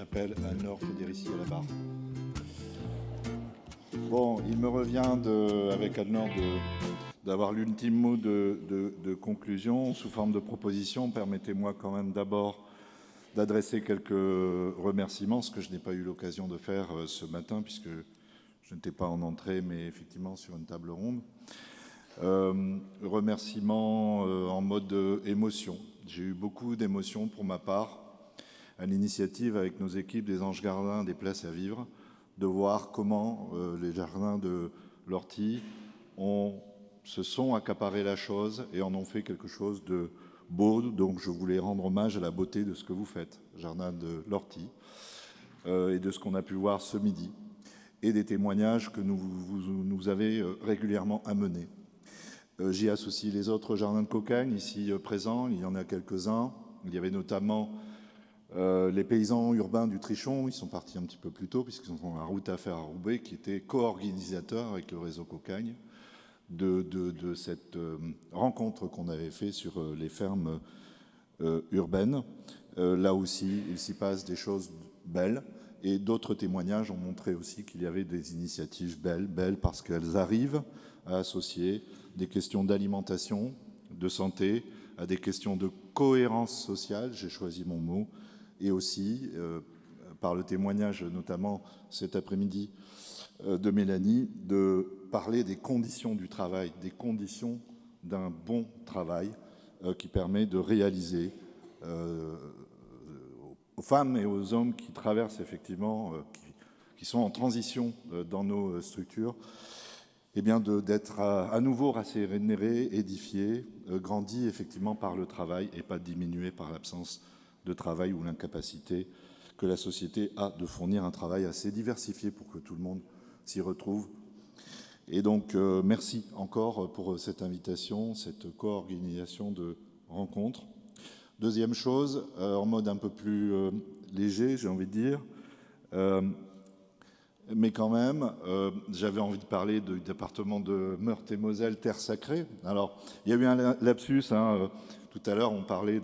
J'appelle Anne-Laure Federici à la barre. Bon, il me revient avec Anne-Laure d'avoir l'ultime mot de conclusion sous forme de proposition. Permettez-moi quand même d'abord d'adresser quelques remerciements, ce que je n'ai pas eu l'occasion de faire ce matin, puisque je n'étais pas en entrée, mais effectivement sur une table ronde. Remerciements en mode émotion. J'ai eu beaucoup d'émotions pour ma part, à l'initiative avec nos équipes des Anges Gardiens des Places à Vivre, de voir comment les jardins de l'Ortie se sont accaparés la chose et en ont fait quelque chose de beau. Donc je voulais rendre hommage à la beauté de ce que vous faites, jardin de l'Ortie, et de ce qu'on a pu voir ce midi, et des témoignages que nous avez régulièrement amenés. J'y associe les autres jardins de Cocagne ici présents, il y en a quelques-uns. Il y avait notamment les paysans urbains du Trichon, ils sont partis un petit peu plus tôt puisqu'ils sont en la route à faire à Roubaix, qui étaient co-organisateurs avec le réseau Cocagne de cette rencontre qu'on avait fait sur les fermes urbaines. Là aussi, il s'y passe des choses belles. Et d'autres témoignages ont montré aussi qu'il y avait des initiatives belles parce qu'elles arrivent à associer des questions d'alimentation, de santé, à des questions de cohérence sociale, j'ai choisi mon mot, et aussi, par le témoignage notamment cet après-midi de Mélanie, de parler des conditions du travail, des conditions d'un bon travail qui permet de réaliser aux femmes et aux hommes qui traversent effectivement, qui sont en transition dans nos structures, eh bien d'être à nouveau rassérénés, édifiés, grandis effectivement par le travail et pas diminués par l'absence de travail ou l'incapacité que la société a de fournir un travail assez diversifié pour que tout le monde s'y retrouve. Et donc merci encore pour cette invitation, cette co-organisation de rencontres. Deuxième chose, en mode un peu plus léger, j'ai envie de dire, mais quand même, j'avais envie de parler du département de Meurthe-et-Moselle, terre sacrée. Alors, il y a eu un lapsus, tout à l'heure, on parlait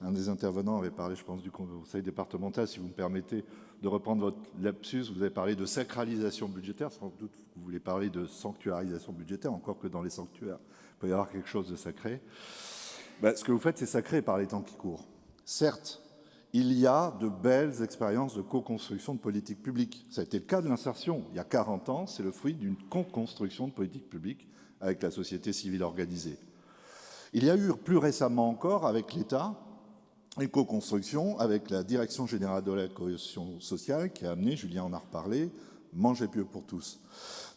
un des intervenants avait parlé, je pense, du conseil départemental. Si vous me permettez de reprendre votre lapsus, vous avez parlé de sacralisation budgétaire. Sans doute, vous voulez parler de sanctuarisation budgétaire, encore que dans les sanctuaires, il peut y avoir quelque chose de sacré. Ce que vous faites, c'est sacré par les temps qui courent. Certes, il y a de belles expériences de co-construction de politique publique. Ça a été le cas de l'insertion. Il y a 40 ans, c'est le fruit d'une co-construction de politique publique avec la société civile organisée. Il y a eu plus récemment encore, avec l'État, une co-construction avec la Direction générale de la cohésion sociale qui a amené, Julien en a reparlé, Manger mieux pour tous.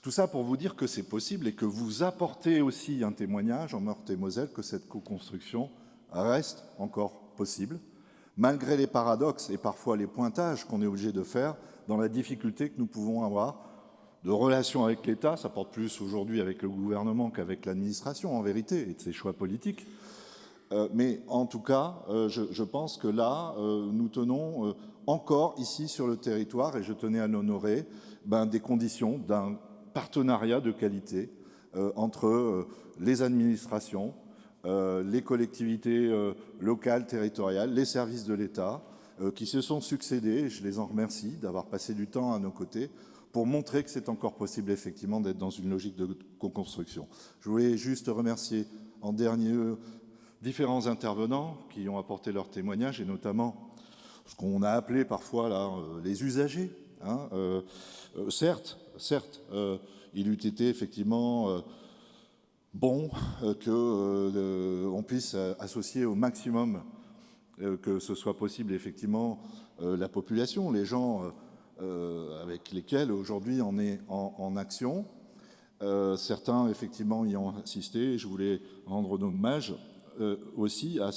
Tout ça pour vous dire que c'est possible et que vous apportez aussi un témoignage en Meurthe-et-Moselle que cette co-construction reste encore possible, malgré les paradoxes et parfois les pointages qu'on est obligé de faire dans la difficulté que nous pouvons avoir de relations avec l'État. Ça porte plus aujourd'hui avec le gouvernement qu'avec l'administration, en vérité, et de ses choix politiques. Mais en tout cas, je pense que là, nous tenons encore ici sur le territoire, et je tenais à l'honorer, des conditions d'un partenariat de qualité entre les administrations, les collectivités locales, territoriales, les services de l'État, qui se sont succédés, et je les en remercie d'avoir passé du temps à nos côtés, pour montrer que c'est encore possible effectivement d'être dans une logique de co-construction. Je voulais juste remercier en dernier différents intervenants qui ont apporté leur témoignage, et notamment ce qu'on a appelé parfois là, les usagers. Certes, il eût été effectivement bon qu'on puisse associer au maximum, que ce soit possible effectivement la population, les gens avec lesquels aujourd'hui on est en action. Certains effectivement y ont assisté, et je voulais rendre hommage aussi à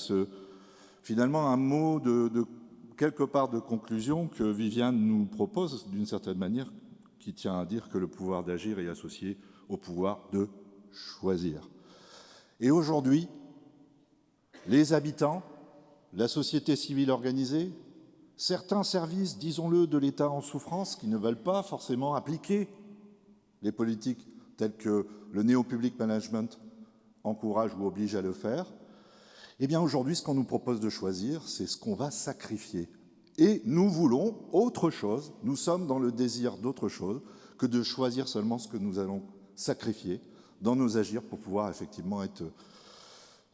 finalement un mot de quelque part de conclusion que Viviane nous propose d'une certaine manière, qui tient à dire que le pouvoir d'agir est associé au pouvoir de choisir. Et aujourd'hui, les habitants, la société civile organisée, certains services, disons-le, de l'État en souffrance, qui ne veulent pas forcément appliquer les politiques telles que le néo-public management encourage ou oblige à le faire, eh bien aujourd'hui, ce qu'on nous propose de choisir, c'est ce qu'on va sacrifier. Et nous voulons autre chose, nous sommes dans le désir d'autre chose que de choisir seulement ce que nous allons sacrifier dans nos agirs pour pouvoir effectivement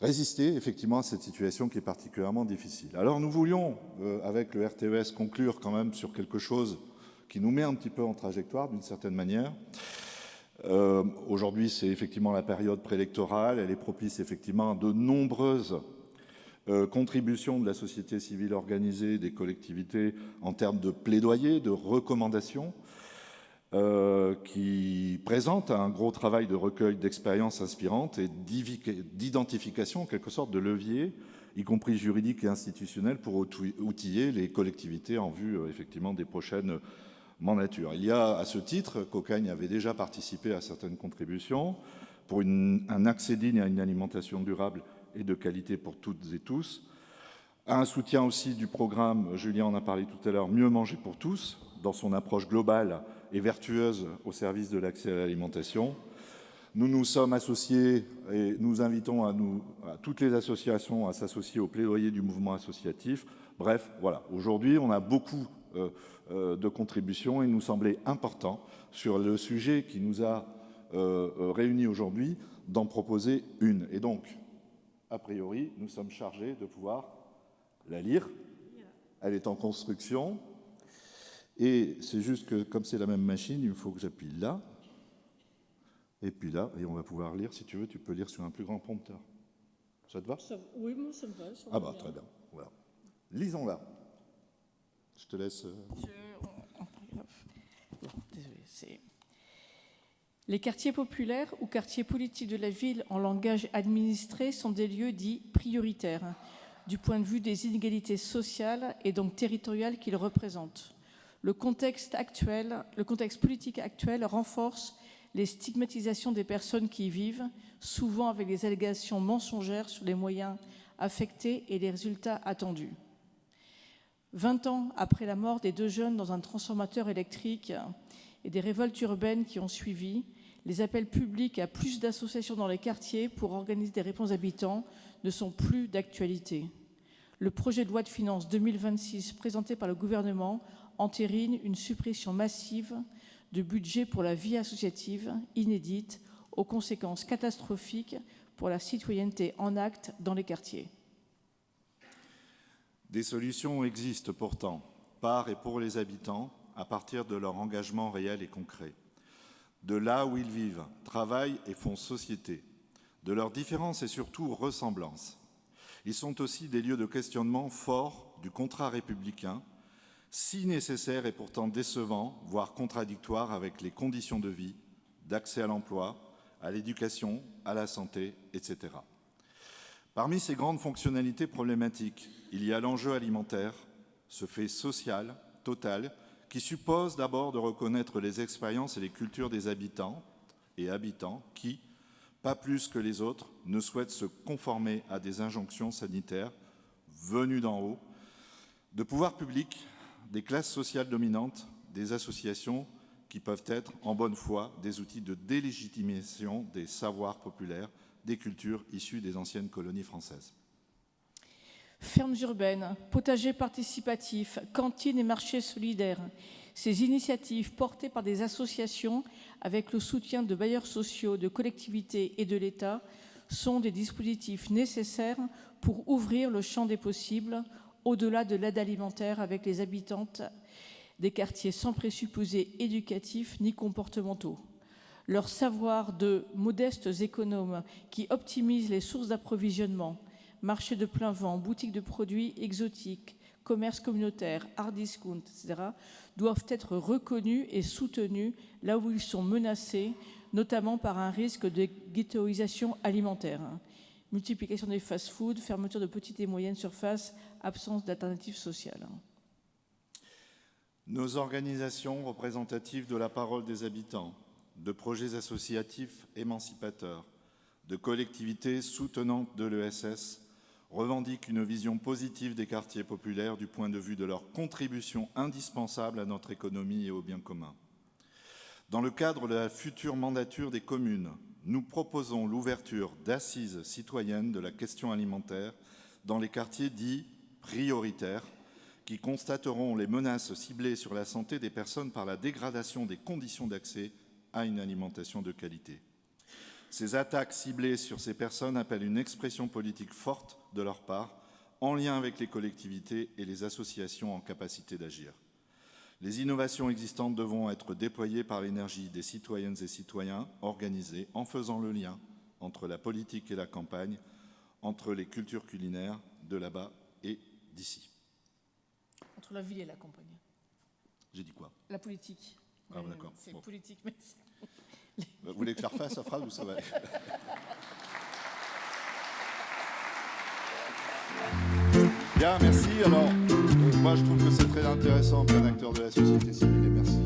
résister effectivement à cette situation qui est particulièrement difficile. Alors nous voulions, avec le RTES, conclure quand même sur quelque chose qui nous met un petit peu en trajectoire d'une certaine manière. Aujourd'hui, c'est effectivement la période préélectorale, elle est propice effectivement à de nombreuses contributions de la société civile organisée, des collectivités en termes de plaidoyer, de recommandations, qui présente un gros travail de recueil d'expériences inspirantes et d'identification, en quelque sorte, de leviers, y compris juridiques et institutionnels, pour outiller les collectivités en vue, effectivement, des prochaines mandatures. Il y a, à ce titre, Cocagne avait déjà participé à certaines contributions pour un accès digne à une alimentation durable et de qualité pour toutes et tous, un soutien aussi du programme, Julien en a parlé tout à l'heure, Mieux manger pour tous, dans son approche globale et vertueuse au service de l'accès à l'alimentation. Nous nous sommes associés et nous invitons à toutes les associations à s'associer au plaidoyer du mouvement associatif. Bref, voilà, aujourd'hui on a beaucoup de contributions et il nous semblait important sur le sujet qui nous a réunis aujourd'hui d'en proposer une. Et donc, a priori, nous sommes chargés de pouvoir la lire. Elle est en construction. Et c'est juste que, comme c'est la même machine, il faut que j'appuie là, et puis là, et on va pouvoir lire. Si tu veux, tu peux lire sur un plus grand prompteur. Ça te va? Oui, moi, ça me va. Ah bah, très bien. Voilà. Lisons-la. Je te laisse... Désolé, Les quartiers populaires ou quartiers politiques de la ville en langage administré sont des lieux dits prioritaires, du point de vue des inégalités sociales et donc territoriales qu'ils représentent. Le contexte politique actuel renforce les stigmatisations des personnes qui y vivent, souvent avec des allégations mensongères sur les moyens affectés et les résultats attendus. 20 ans après la mort des 2 jeunes dans un transformateur électrique et des révoltes urbaines qui ont suivi, les appels publics à plus d'associations dans les quartiers pour organiser des réponses habitants ne sont plus d'actualité. Le projet de loi de finances 2026 présenté par le gouvernement entérine une suppression massive de budget pour la vie associative inédite, aux conséquences catastrophiques pour la citoyenneté en acte dans les quartiers. Des solutions existent pourtant, par et pour les habitants, à partir de leur engagement réel et concret, de là où ils vivent, travaillent et font société, de leurs différences et surtout ressemblances. Ils sont aussi des lieux de questionnement forts du contrat républicain, si nécessaire et pourtant décevant, voire contradictoire avec les conditions de vie, d'accès à l'emploi, à l'éducation, à la santé, etc. Parmi ces grandes fonctionnalités problématiques, il y a l'enjeu alimentaire, ce fait social, total, qui suppose d'abord de reconnaître les expériences et les cultures des habitants et habitants qui, pas plus que les autres, ne souhaitent se conformer à des injonctions sanitaires venues d'en haut, de pouvoirs publics, des classes sociales dominantes, des associations qui peuvent être, en bonne foi, des outils de délégitimation des savoirs populaires, des cultures issues des anciennes colonies françaises. Fermes urbaines, potagers participatifs, cantines et marchés solidaires, ces initiatives portées par des associations avec le soutien de bailleurs sociaux, de collectivités et de l'État sont des dispositifs nécessaires pour ouvrir le champ des possibles au-delà de l'aide alimentaire avec les habitantes des quartiers sans présupposés éducatifs ni comportementaux. Leur savoir de modestes économes qui optimisent les sources d'approvisionnement, marchés de plein vent, boutiques de produits exotiques, commerces communautaires, hard discount, etc., doivent être reconnus et soutenus là où ils sont menacés, notamment par un risque de ghettoisation alimentaire. Multiplication des fast-foods, fermeture de petites et moyennes surfaces, absence d'alternatives sociales. Nos organisations représentatives de la parole des habitants, de projets associatifs émancipateurs, de collectivités soutenantes de l'ESS revendiquent une vision positive des quartiers populaires du point de vue de leur contribution indispensable à notre économie et au bien commun. Dans le cadre de la future mandature des communes, nous proposons l'ouverture d'assises citoyennes de la question alimentaire dans les quartiers dits prioritaires qui constateront les menaces ciblées sur la santé des personnes par la dégradation des conditions d'accès à une alimentation de qualité. Ces attaques ciblées sur ces personnes appellent une expression politique forte de leur part, en lien avec les collectivités et les associations en capacité d'agir. Les innovations existantes devront être déployées par l'énergie des citoyennes et citoyens organisés en faisant le lien entre la politique et la campagne, entre les cultures culinaires de là-bas et d'ici. Entre la ville et la campagne. J'ai dit quoi? La politique. Ah, d'accord. C'est Bon. politique, mais... Vous voulez que je la refasse, la phrase, ou ça va aller? Bien, merci. Alors, moi, je trouve que c'est très intéressant qu'un acteur de la société civile, et merci.